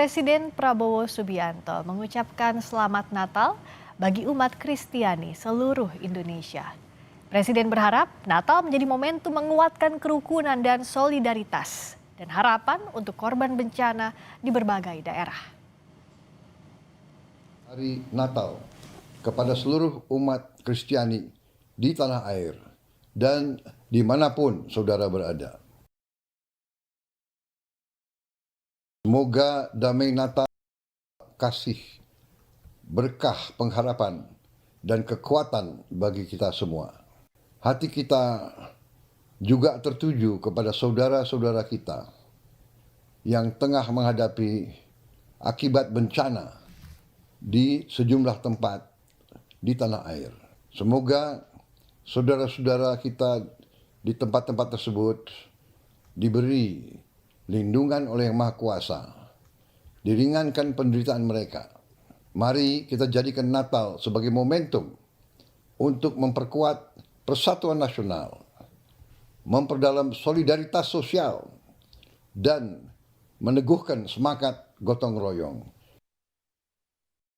Presiden Prabowo Subianto mengucapkan selamat Natal bagi umat Kristiani seluruh Indonesia. Presiden berharap Natal menjadi momentum menguatkan kerukunan dan solidaritas dan harapan untuk korban bencana di berbagai daerah. Hari Natal kepada seluruh umat Kristiani di tanah air dan dimanapun saudara berada. Semoga damai Natal, kasih, berkah, pengharapan, dan kekuatan bagi kita semua. Hati kita juga tertuju kepada saudara-saudara kita yang tengah menghadapi akibat bencana di sejumlah tempat di tanah air. Semoga saudara-saudara kita di tempat-tempat tersebut diberi lindungan oleh Yang Maha Kuasa, diringankan penderitaan mereka. Mari kita jadikan Natal sebagai momentum untuk memperkuat persatuan nasional, memperdalam solidaritas sosial, dan meneguhkan semangat gotong royong.